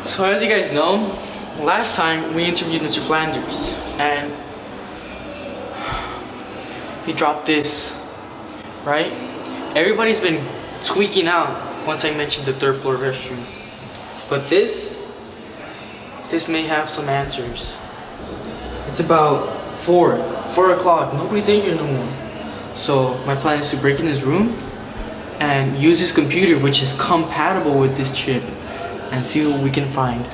So as you guys know, last time we interviewed Mr. Flanders and he dropped this, right? Everybody's been tweaking out once I mentioned the third floor restroom. But this may have some answers. It's about 4 o'clock. Nobody's in here no more. So my plan is to break in his room and use his computer, which is compatible with this chip, and see what we can find.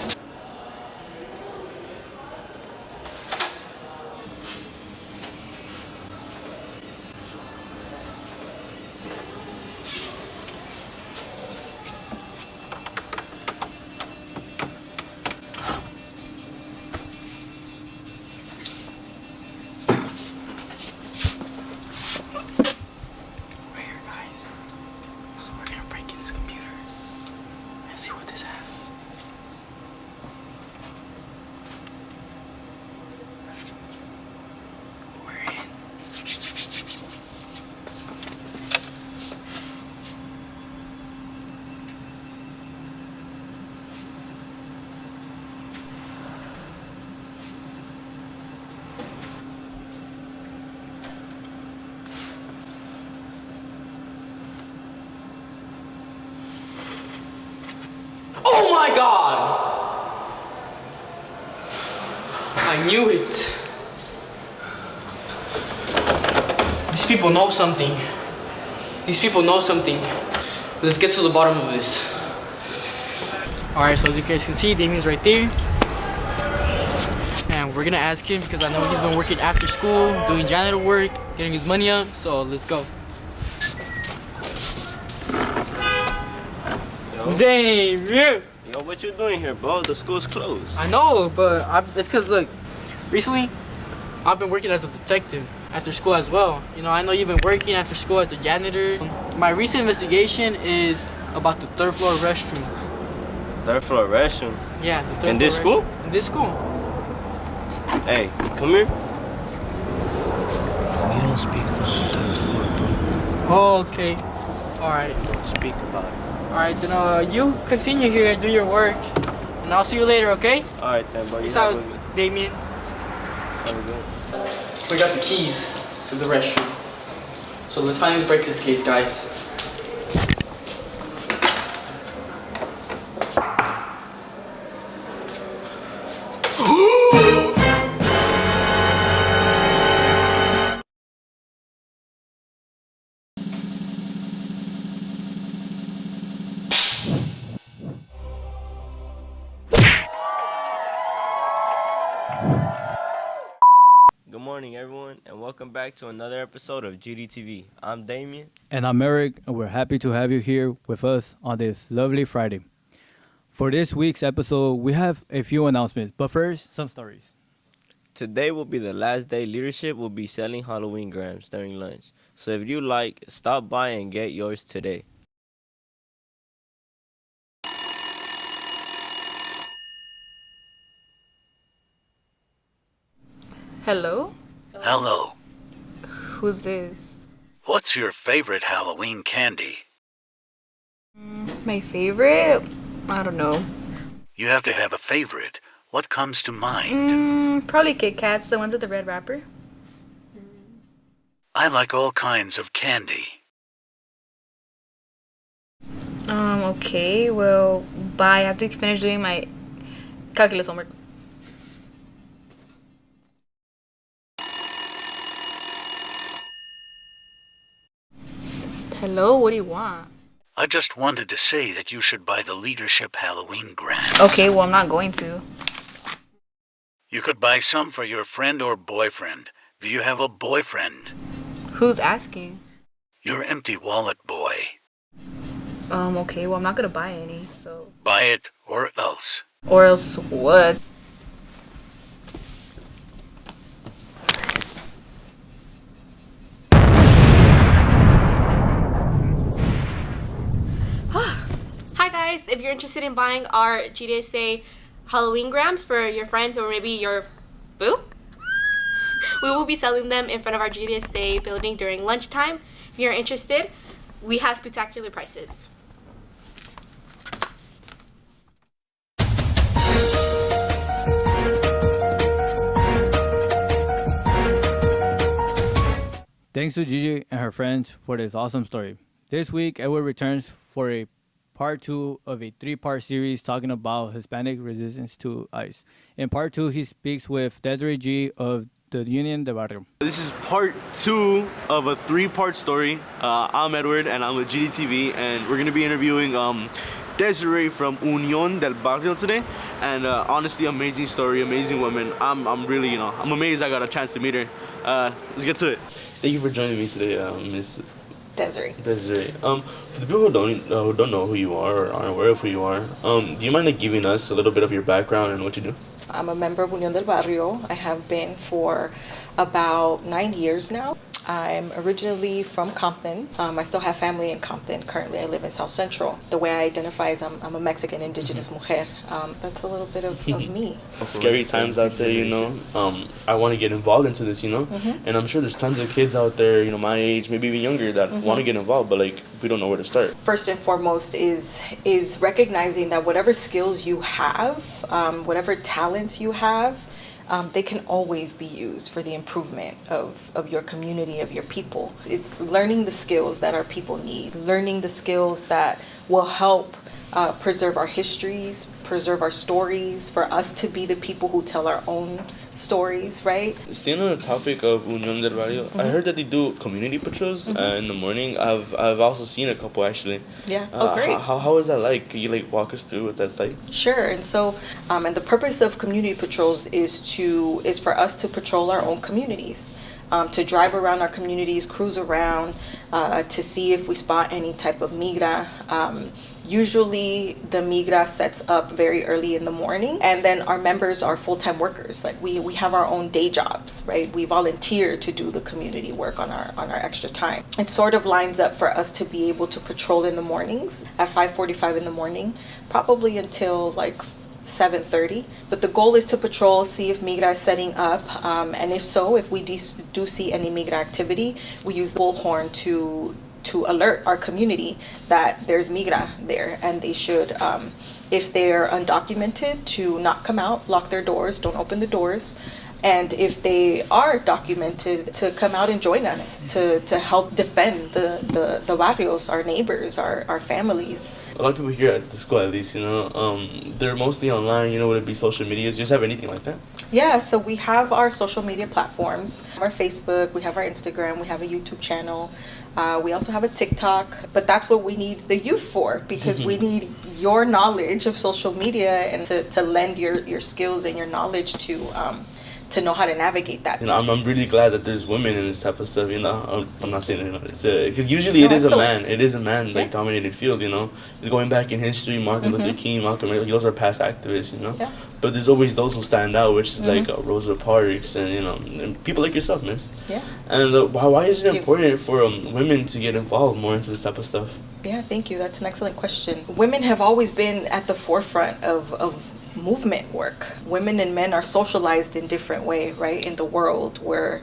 Oh my God! I knew it. These people know something. These people know something. Let's get to the bottom of this. Alright, so as you guys can see, Damien's right there. And we're gonna ask him because I know he's been working after school, doing janitor work, getting his money up, so let's go. Damien! Yo, what you doing here, bro? The school's closed. I know, but it's cause look, recently I've been working as a detective after school as well. You know, I know you've been working after school as a janitor. My recent investigation is about the third floor restroom. Third floor restroom? Yeah, the third in this floor school? In this school. Hey, come here. We don't speak about the third floor, bro. Oh, okay. Alright. Don't speak about it. Alright, then you continue here and do your work. And I'll see you later, okay? Alright then, bro. Peace out, Damien. Have a good. We got the keys to the restroom. So let's finally break this case, guys. Good morning, everyone, and welcome back to another episode of GDTV. I'm Damien. And I'm Eric, and we're happy to have you here with us on this lovely Friday. For this week's episode, we have a few announcements, but first, some stories. Today will be the last day leadership will be selling Halloween grams during lunch. So if you like, stop by and get yours today. Hello? Hello. Who's this? What's your favorite Halloween candy? My favorite? I don't know. You have to have a favorite. What comes to mind? Probably Kit Kats, the ones with the red wrapper. I like all kinds of candy. Okay, well, bye. I have to finish doing my calculus homework. Hello, what do you want? I just wanted to say that you should buy the leadership Halloween grams. Okay, well, I'm not going to. You could buy some for your friend or boyfriend. Do you have a boyfriend? Who's asking? Your empty wallet boy. Okay, well, I'm not gonna buy any, so. Buy it or else. Or else what? Hi guys, if you're interested in buying our GDSA Halloween grams for your friends or maybe your boo, we will be selling them in front of our GDSA building during lunchtime. If you're interested, we have spectacular prices. Thanks to Gigi and her friends for this awesome story. This week, Edward returns for a part 2 of a 3-part series talking about Hispanic resistance to ICE. In part 2, he speaks with Desiree G of the Union de Barrio. This is part 2 of a 3-part story. I'm Edward and I'm with GDTV, and we're going to be interviewing Desiree from Unión del Barrio today. And honestly, amazing story, amazing woman. I'm really, I'm amazed I got a chance to meet her. Let's get to it. Thank you for joining me today, Miss Desiree. Desiree. For the people who don't know who you are or aren't aware of who you are, do you mind giving us a little bit of your background and what you do? I'm a member of Unión del Barrio. I have been for about 9 years now. I'm originally from Compton. I still have family in Compton. Currently, I live in South Central. The way I identify is I'm a Mexican indigenous mujer. That's a little bit of me. Scary times out there, I want to get involved into this, and I'm sure there's tons of kids out there, my age, maybe even younger, that want to get involved, but we don't know where to start. First and foremost is recognizing that whatever skills you have, whatever talents you have, they can always be used for the improvement of your community, of your people. It's learning the skills that our people need, learning the skills that will help preserve our histories, preserve our stories, for us to be the people who tell our own stories, right? Staying on the topic of Unión del Barrio, I heard that they do community patrols in the morning. I've also seen a couple actually. Yeah. Oh, great. How is that like? Can you walk us through what that's like? Sure. And so, and the purpose of community patrols is for us to patrol our own communities. To drive around our communities, cruise around, to see if we spot any type of migra. Usually the migra sets up very early in the morning, and then our members are full-time workers. Like we have our own day jobs, right? We volunteer to do the community work on our extra time. It sort of lines up for us to be able to patrol in the mornings at 5:45 in the morning, probably until 7:30. But the goal is to patrol, see if migra is setting up, and if so, if we do see any migra activity, we use the bullhorn to alert our community that there's migra there, and they should, if they're undocumented, to not come out, lock their doors, don't open the doors. And if they are documented, to come out and join us to help defend the barrios, our neighbors, our families. A lot of people here at the school, at least, they're mostly online. Would it be social media? Do you just have anything like that? Yeah, so we have our social media platforms, our Facebook, we have our Instagram, we have a YouTube channel. We also have a TikTok, but that's what we need the youth for, because we need your knowledge of social media and to lend your skills and your knowledge to know how to navigate that. I'm really glad that there's women in this type of stuff. I'm not saying it's because usually it is a man dominated field. Going back in history, Martin Luther King, Malcolm X, those are past activists. Yeah. But there's always those who stand out, which is like Rosa Parks and and people like yourself, miss. Yeah. And why is it important for women to get involved more into this type of stuff? Yeah, thank you. That's an excellent question. Women have always been at the forefront of movement work. Women and men are socialized in different ways, right? In the world, we're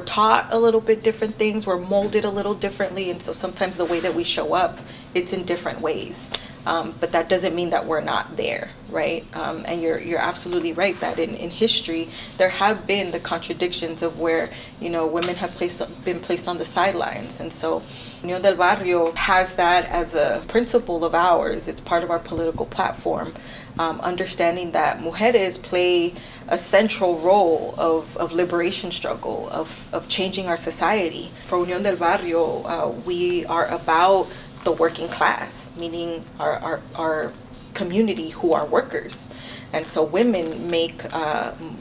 taught a little bit different things. We're molded a little differently, and so sometimes the way that we show up, it's in different ways. But that doesn't mean that we're not there, right? And you're absolutely right that in history there have been the contradictions of where women have been placed on the sidelines, and so Unión del Barrio has that as a principle of ours. It's part of our political platform. Understanding that mujeres play a central role of liberation struggle, of changing our society. For Unión del Barrio, we are about the working class, meaning our community who are workers. And so women make,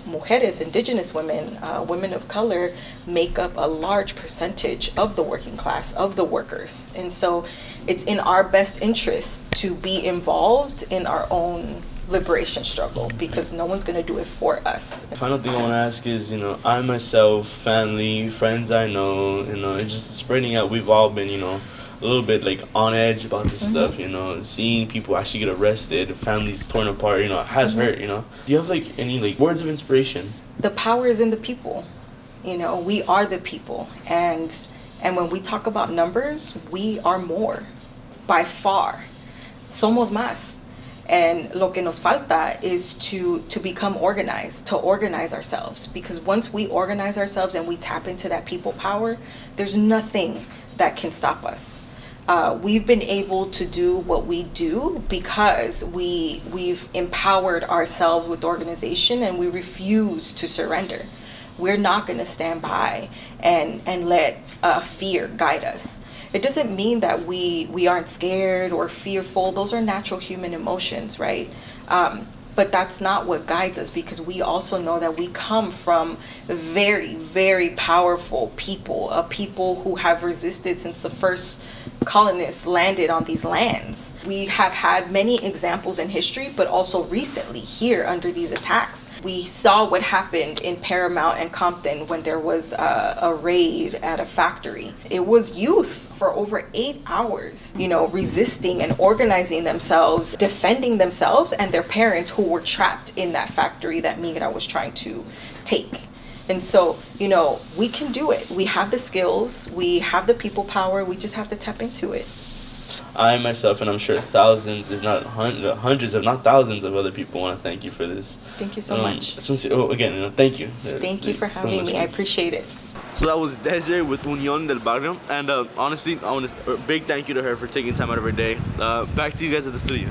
mujeres, indigenous women, women of color, make up a large percentage of the working class, of the workers. And so it's in our best interest to be involved in our own liberation struggle, because no one's going to do it for us. The final thing I want to ask is, I myself, family, friends I know, it's just spreading out. We've all been, a little bit on edge about this stuff, seeing people actually get arrested, families torn apart, it has hurt, Do you have any words of inspiration? The power is in the people. We are the people, and when we talk about numbers, we are more by far. Somos más. And lo que nos falta is to become organized, to organize ourselves. Because once we organize ourselves and we tap into that people power, there's nothing that can stop us. We've been able to do what we do because we've empowered ourselves with organization, and we refuse to surrender. We're not going to stand by and let fear guide us. It doesn't mean that we aren't scared or fearful. Those are natural human emotions, right? But that's not what guides us, because we also know that we come from very, very powerful people, a people who have resisted since the first colonists landed on these lands. We have had many examples in history, but also recently here under these attacks. We saw what happened in Paramount and Compton when there was a raid at a factory. It was youth for over 8 hours, resisting and organizing themselves, defending themselves and their parents who were trapped in that factory that Migra was trying to take. And so, we can do it. We have the skills, we have the people power, we just have to tap into it. I myself, and I'm sure thousands, if not hundreds, if not thousands of other people want to thank you for this. Thank you so much. Again, thank you. Thank you for having me. I appreciate it. So that was Desiree with Unión del Barrio, and honestly, I want a big thank you to her for taking time out of her day. Back to you guys at the studio.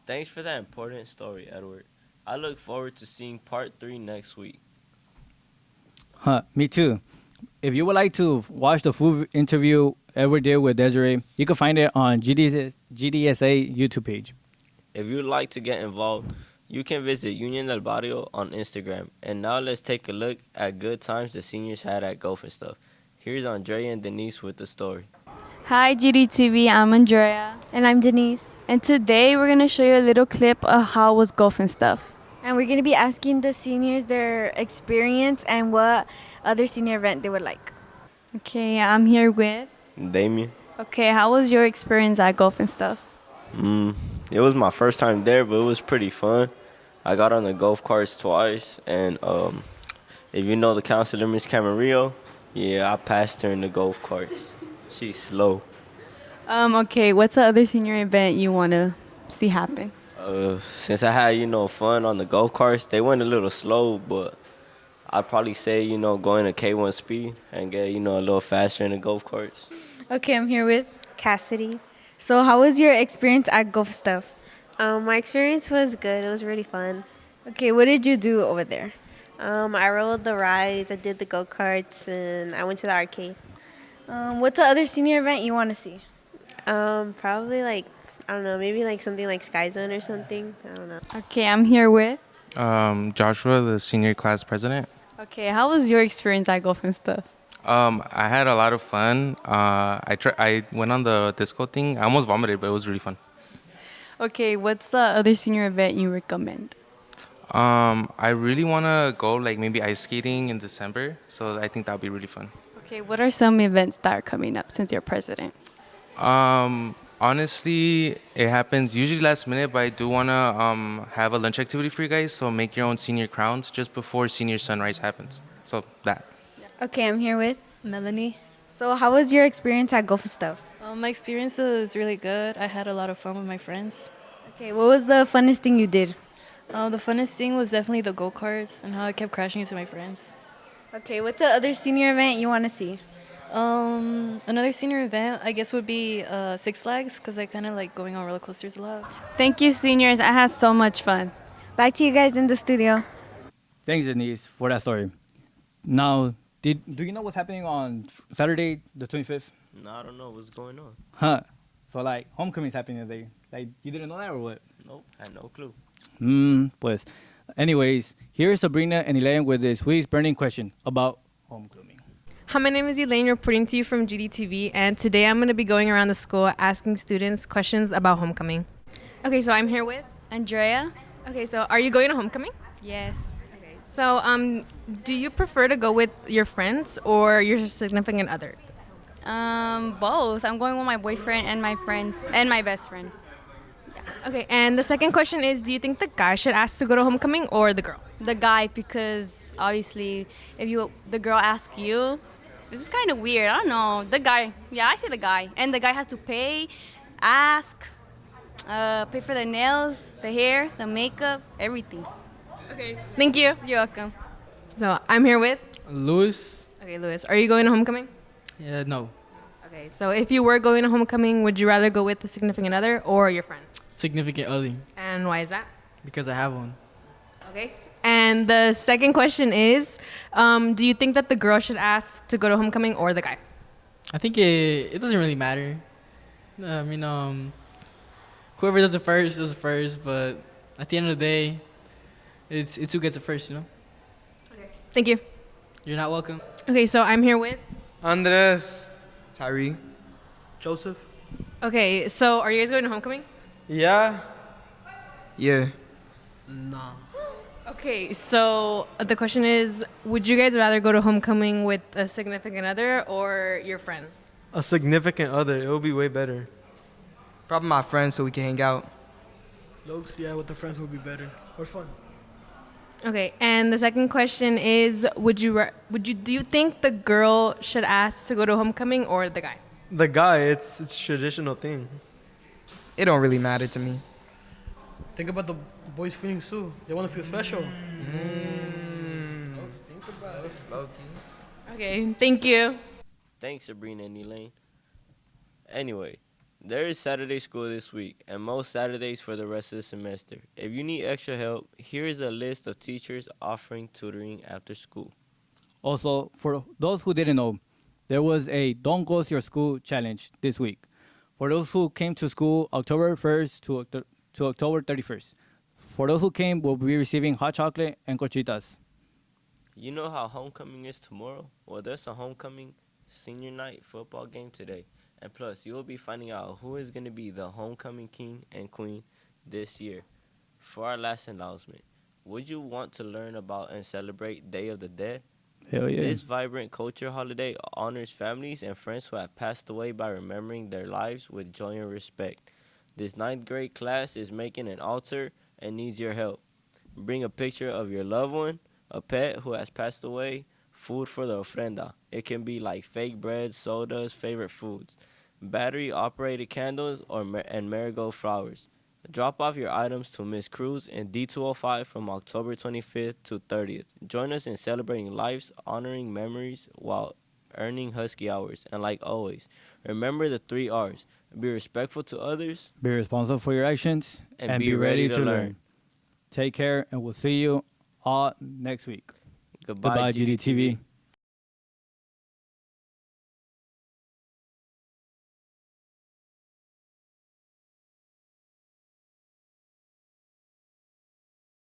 Thanks for that important story, Edward. I look forward to seeing part 3 next week. Me too. If you would like to watch the full interview Edward did with Desiree, you can find it on GDSA YouTube page. If you'd like to get involved, you can visit Unión del Barrio on Instagram. And now let's take a look at good times the seniors had at Golf and Stuff. Here's Andrea and Denise with the story. Hi GDTV, I'm Andrea. And I'm Denise. And today we're going to show you a little clip of how was Golf and Stuff. And we're going to be asking the seniors their experience and what other senior event they would like. Okay, I'm here with Damien. Okay, how was your experience at Golf and Stuff? It was my first time there, but it was pretty fun. I got on the golf carts twice, and if you know the counselor, Miss Camarillo, yeah, I passed her in the golf carts. She's slow. Okay, what's the other senior event you want to see happen? Since I had, fun on the golf carts, they went a little slow, but I'd probably say, going to K1 speed and get, a little faster in the golf carts. Okay, I'm here with Cassidy. So how was your experience at Golf Stuff? My experience was good. It was really fun. Okay, what did you do over there? I rode the rides, I did the go-karts, and I went to the arcade. What's the other senior event you want to see? Probably I don't know, maybe something like Sky Zone or something. I don't know. Okay, I'm here with Joshua, the senior class president. Okay, how was your experience at Golf and Stuff? I had a lot of fun. I went on the disco thing. I almost vomited, but it was really fun. Okay, what's the other senior event you recommend? I really want to go maybe ice skating in December, so I think that would be really fun. Okay, what are some events that are coming up since you're president? Honestly, it happens usually last minute, but I do want to have a lunch activity for you guys, so make your own senior crowns just before senior sunrise happens. So that. Okay, I'm here with Melanie. So how was your experience at Golf and Stuff? My experience was really good. I had a lot of fun with my friends. Okay, what was the funnest thing you did? The funnest thing was definitely the go-karts and how I kept crashing into my friends. Okay, what's the other senior event you want to see? Another senior event, I guess, would be Six Flags, because I kind of like going on roller coasters a lot. Thank you, seniors. I had so much fun. Back to you guys in the studio. Thanks, Denise, for that story. Now, do you know what's happening on Saturday, the 25th? No, I don't know what's going on. So, homecoming's happening today. You didn't know that or what? Nope, I had no clue. Pues. Anyways, here's Sabrina and Elaine with this week's burning question about homecoming. Hi, my name is Elaine, reporting to you from GDTV, and today I'm going to be going around the school asking students questions about homecoming. Okay, so I'm here with Andrea. Okay, so are you going to homecoming? Yes. Okay, so do you prefer to go with your friends or your significant other? Both. I'm going with my boyfriend and my friends and my best friend. Okay, and the second question is, do you think the guy should ask to go to homecoming or the girl? The guy, because obviously if the girl asks you, this is kind of weird. I don't know. The guy. Yeah, I say the guy. And the guy has to pay, ask. Pay for the nails, the hair, the makeup, everything. Okay. Thank you. You're welcome. So I'm here with. Louis? Okay, Louis. Are you going to homecoming? Yeah, no. Okay. So if you were going to homecoming, would you rather go with a significant other or your friend? Significant other. And why is that? Because I have one. Okay. And the second question is, do you think that the girl should ask to go to homecoming or the guy? I think it doesn't really matter. I mean, whoever does it first, but at the end of the day, it's who gets it first, you know? Thank you. You're not welcome. Okay, so I'm here with. Andres. Tyree. Joseph. Okay, so are you guys going to homecoming? Yeah. Yeah. Nah. Okay, so the question is, would you guys rather go to homecoming with a significant other or your friends? A significant other. It would be way better. Probably my friends so we can hang out. Lokes, yeah, with the friends would be better. Or fun. Okay, and the second question is, do you think the girl should ask to go to homecoming or the guy? The guy, it's a traditional thing. It don't really matter to me. Think about the boys' feelings too. They want to feel special. Think about it. Low-key. Okay, thank you. Thanks, Sabrina and Elaine. Anyway, there is Saturday school this week, and most Saturdays for the rest of the semester. If you need extra help, here is a list of teachers offering tutoring after school. Also, for those who didn't know, there was a Don't Ghost Your School challenge this week. For those who came to school October 1st to October 31st. For those who came, we'll be receiving hot chocolate and cochitas. You know how homecoming is tomorrow? Well, there's a homecoming senior night football game today. And plus, you will be finding out who is going to be the homecoming king and queen this year. For our last announcement, would you want to learn about and celebrate Day of the Dead? Hell yeah. This vibrant culture holiday honors families and friends who have passed away by remembering their lives with joy and respect. This 9th grade class is making an altar and needs your help. Bring a picture of your loved one, a pet who has passed away, food for the ofrenda. It can be like fake bread, sodas, favorite foods, battery-operated candles, and marigold flowers. Drop off your items to Miss Cruz in D205 from October 25th to 30th. Join us in celebrating lives, honoring memories, while earning Husky hours. And like always, remember the 3 R's. Be respectful to others. Be responsible for your actions. And be ready to learn. Take care, and we'll see you all next week. Goodbye, GDTV.